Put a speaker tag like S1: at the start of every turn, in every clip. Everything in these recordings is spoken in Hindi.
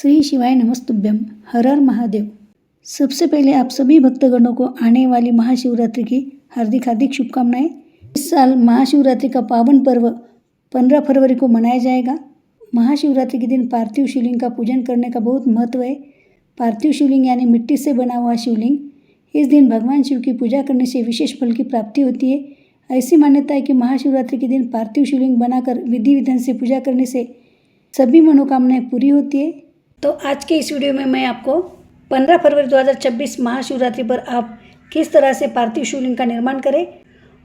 S1: श्री शिवाय नमस्तुभ्यम। हर हर महादेव। सबसे पहले आप सभी भक्तगणों को आने वाली महाशिवरात्रि की हार्दिक हार्दिक शुभकामनाएं। इस साल महाशिवरात्रि का पावन पर्व 15 फरवरी को मनाया जाएगा। महाशिवरात्रि के दिन पार्थिव शिवलिंग का पूजन करने का बहुत महत्व है। पार्थिव शिवलिंग यानी मिट्टी से बना हुआ शिवलिंग, इस दिन भगवान शिव की पूजा करने से विशेष फल की प्राप्ति होती है। ऐसी मान्यता है कि महाशिवरात्रि के दिन पार्थिव शिवलिंग बनाकर विधि विधान से पूजा करने से सभी मनोकामनाएं पूरी होती है। तो आज के इस वीडियो में मैं आपको 15 फरवरी 2026 महाशिवरात्रि पर आप किस तरह से पार्थिव शिवलिंग का निर्माण करें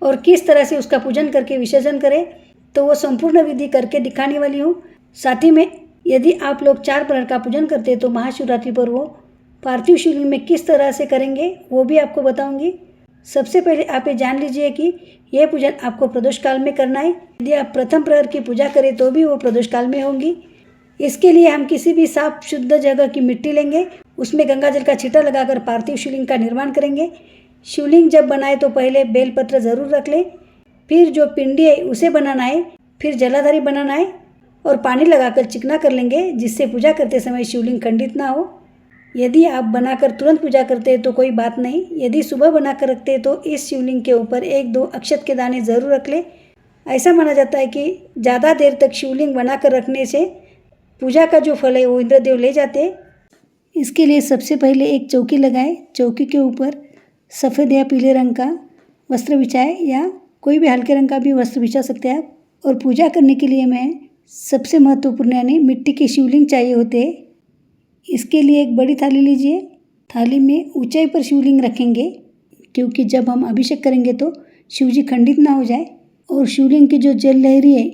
S1: और किस तरह से उसका पूजन करके विसर्जन करें, तो वो संपूर्ण विधि करके दिखाने वाली हूँ। साथ ही में यदि आप लोग 4 प्रहर का पूजन करते हैं तो महाशिवरात्रि पर वो पार्थिव शिवलिंग में किस तरह से करेंगे वो भी आपको बताऊंगी। सबसे पहले आप ये जान लीजिए कि यह पूजन आपको प्रदोष काल में करना है। यदि आप प्रथम प्रहर की पूजा करें तो भी वो प्रदोष काल में होंगी। इसके लिए हम किसी भी साफ शुद्ध जगह की मिट्टी लेंगे, उसमें गंगा जल का छींटा लगाकर पार्थिव शिवलिंग का निर्माण करेंगे। शिवलिंग जब बनाए तो पहले बेलपत्र ज़रूर रख लें, फिर जो पिंडी है उसे बनाना है, फिर जलाधारी बनाना है और पानी लगाकर चिकना कर लेंगे, जिससे पूजा करते समय शिवलिंग खंडित ना हो। यदि आप बनाकर तुरंत पूजा करते हैं तो कोई बात नहीं। यदि सुबह बनाकर रखते हैं तो इस शिवलिंग के ऊपर 1-2 अक्षत के दाने ज़रूर रख लें। ऐसा माना जाता है कि ज़्यादा देर तक शिवलिंग बनाकर रखने से पूजा का जो फल है वो इंद्रदेव ले जाते हैं। इसके लिए सबसे पहले एक चौकी लगाएं। चौकी के ऊपर सफ़ेद या पीले रंग का वस्त्र बिछाएं या कोई भी हल्के रंग का भी वस्त्र बिछा सकते हैं आप। और पूजा करने के लिए मैं सबसे महत्वपूर्ण यानी मिट्टी के शिवलिंग चाहिए होते हैं। इसके लिए एक बड़ी थाली लीजिए। थाली में ऊंचाई पर शिवलिंग रखेंगे, क्योंकि जब हम अभिषेक करेंगे तो शिवजी खंडित ना हो जाए। और शिवलिंग की जो जल लहरी है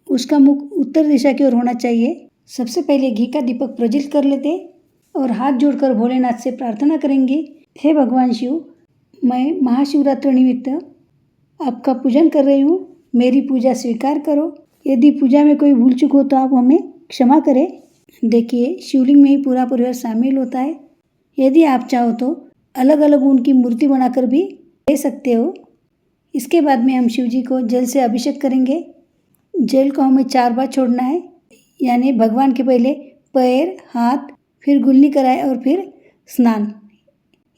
S1: उसका मुख उत्तर दिशा की ओर होना चाहिए। सबसे पहले घी का दीपक प्रज्वलित कर लेते और हाथ जोड़कर भोलेनाथ से प्रार्थना करेंगे, हे भगवान शिव, मैं महाशिवरात्रि निमित्त आपका पूजन कर रही हूँ, मेरी पूजा स्वीकार करो। यदि पूजा में कोई भूल चूक हो तो आप हमें क्षमा करें। देखिए, शिवलिंग में ही पूरा परिवार शामिल होता है। यदि आप चाहो तो अलग अलग उनकी मूर्ति बनाकर भी ले सकते हो। इसके बाद में हम शिव जी को जल से अभिषेक करेंगे। जल को हमें 4 बार छोड़ना है, यानी भगवान के पहले पैर, हाथ, फिर गुल्ली कराए और फिर स्नान।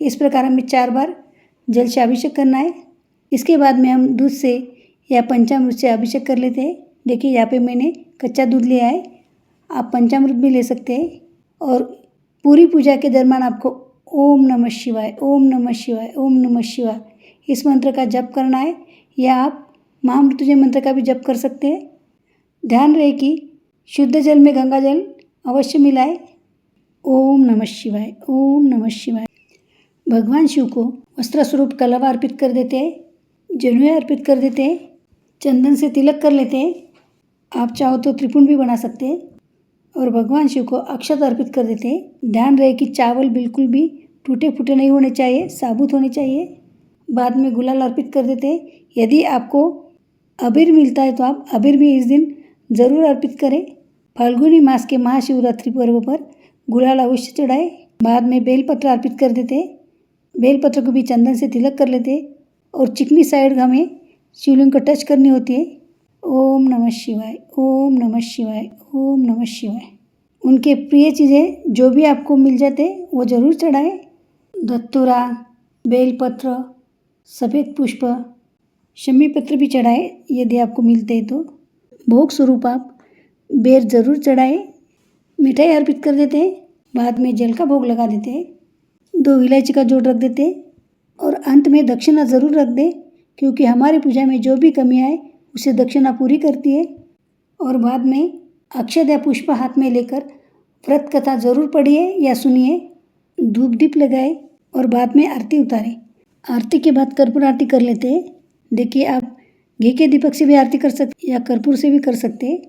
S1: इस प्रकार हमें 4 बार जल से अभिषेक करना है। इसके बाद में हम दूध से या पंचामृत से अभिषेक कर लेते हैं। देखिए, यहाँ पे मैंने कच्चा दूध लिया है, आप पंचामृत भी ले सकते हैं। और पूरी पूजा के दरम्यान आपको ओम नमः शिवाय, ओम नमः शिवाय, ओम नमः शिवाय इस मंत्र का जप करना है, या आप महामृत्युंजय मंत्र का भी जप कर सकते हैं। ध्यान रहे कि शुद्ध जल में गंगा जल अवश्य मिलाए। ओम नमः शिवाय, ओम नमः शिवाय। भगवान शिव को वस्त्र स्वरूप कलवा अर्पित कर देते हैं, जनेऊ अर्पित कर देते हैं, चंदन से तिलक कर लेते हैं। आप चाहो तो त्रिपुंड भी बना सकते हैं। और भगवान शिव को अक्षत अर्पित कर देते हैं। ध्यान रहे कि चावल बिल्कुल भी टूटे फूटे नहीं होने चाहिए, साबुत होने चाहिए। बाद में गुलाल अर्पित कर देते हैं। यदि आपको अबीर मिलता है तो आप अबीर भी इस दिन ज़रूर अर्पित करें। फाल्गुनी मास के महाशिवरात्रि पर्व पर गुलाल अवश्य चढ़ाए। बाद में बेलपत्र अर्पित कर देते। बेलपत्र को भी चंदन से तिलक कर लेते और चिकनी साइड हमें शिवलिंग को टच करनी होती है। ओम नमः शिवाय, ओम नमः शिवाय, ओम नमः शिवाय। उनके प्रिय चीज़ें जो भी आपको मिल जाते वो ज़रूर चढ़ाए। धतूरा, बेलपत्र, सफ़ेद पुष्प, शमी पत्र भी चढ़ाए यदि आपको मिलते हैं तो। भोग स्वरूप आप बेर ज़रूर चढ़ाए। मिठाई अर्पित कर देते हैं। बाद में जल का भोग लगा देते हैं। 2 इलायची का जोड़ रख देते हैं और अंत में दक्षिणा ज़रूर रख दे, क्योंकि हमारी पूजा में जो भी कमियाँ है उसे दक्षिणा पूरी करती है। और बाद में अक्षत या पुष्प हाथ में लेकर व्रत कथा ज़रूर पढ़िए या सुनिए, धूप दीप लगाए और बाद में आरती उतारें। आरती के बाद कर्पूर आरती कर लेते हैं। देखिए, आप घी के दीपक से भी आरती कर सकते या कर्पूर से भी कर सकते हैं।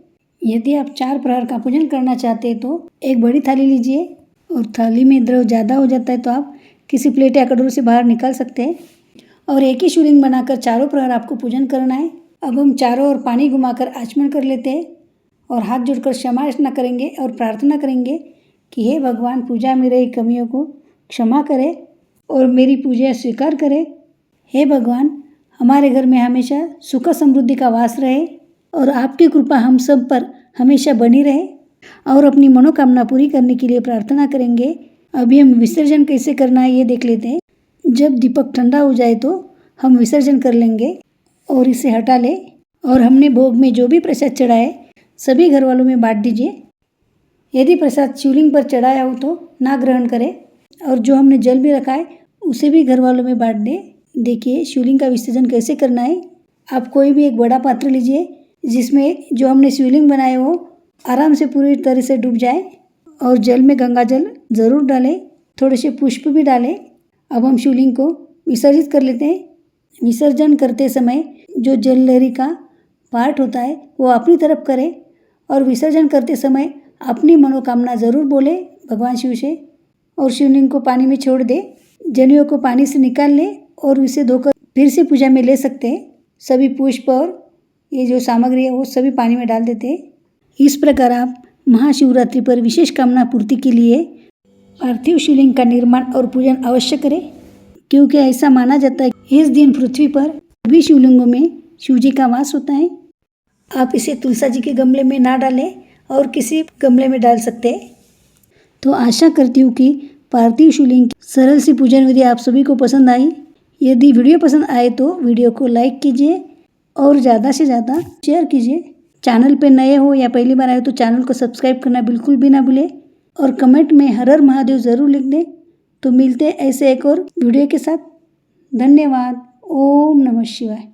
S1: यदि आप 4 प्रहर का पूजन करना चाहते हैं तो एक बड़ी थाली लीजिए और थाली में द्रव ज़्यादा हो जाता है तो आप किसी प्लेट या कटोरे से बाहर निकाल सकते हैं। और एक ही शिवलिंग बनाकर 4 प्रहर आपको पूजन करना है। अब हम चारों ओर पानी घुमाकर आचमन कर लेते हैं और हाथ जोड़कर क्षमा याचना करेंगे और प्रार्थना करेंगे कि हे भगवान, पूजा में रही कमियों को क्षमा करें और मेरी पूजा स्वीकार करें। हे भगवान, हमारे घर में हमेशा सुख समृद्धि का वास रहे और आपकी कृपा हम सब पर हमेशा बनी रहे। और अपनी मनोकामना पूरी करने के लिए प्रार्थना करेंगे। अभी हम विसर्जन कैसे करना है ये देख लेते हैं। जब दीपक ठंडा हो जाए तो हम विसर्जन कर लेंगे और इसे हटा लें। और हमने भोग में जो भी प्रसाद चढ़ाए सभी घर वालों में बांट दीजिए। यदि प्रसाद शिवलिंग पर चढ़ाया हो तो ना ग्रहण करें और जो हमने जल भी रखा है उसे भी घर वालों में बांट दें। देखिए शिवलिंग का विसर्जन कैसे करना है। आप कोई भी एक बड़ा पात्र लीजिए जिसमें जो हमने शिवलिंग बनाए हो आराम से पूरी तरह से डूब जाए और जल में गंगा जल ज़रूर डालें, थोड़े से पुष्प भी डालें। अब हम शिवलिंग को विसर्जित कर लेते हैं। विसर्जन करते समय जो जल लहरी का पार्ट होता है वो अपनी तरफ करें और विसर्जन करते समय अपनी मनोकामना ज़रूर बोले भगवान शिव से और शिवलिंग को पानी में छोड़ दे। जनेऊ को पानी से निकाल लें और इसे धोकर फिर से पूजा में ले सकते हैं। सभी पुष्प और ये जो सामग्री है वो सभी पानी में डाल देते हैं। इस प्रकार आप महाशिवरात्रि पर विशेष कामना पूर्ति के लिए पार्थिव शिवलिंग का निर्माण और पूजन अवश्य करें, क्योंकि ऐसा माना जाता है कि इस दिन पृथ्वी पर सभी शिवलिंगों में शिव जी का वास होता है। आप इसे तुलसी जी के गमले में ना डालें और किसी गमले में डाल सकते हैं। तो आशा करती हूँ कि पार्थिव शिवलिंग की सरल सी पूजन विधि आप सभी को पसंद आई। यदि वीडियो पसंद आए तो वीडियो को लाइक कीजिए और ज़्यादा से ज़्यादा शेयर कीजिए। चैनल पे नए हो या पहली बार आए तो चैनल को सब्सक्राइब करना बिल्कुल भी ना भूलें और कमेंट में हर हर महादेव ज़रूर लिख दें। तो मिलते हैं ऐसे एक और वीडियो के साथ। धन्यवाद। ओम नमः शिवाय।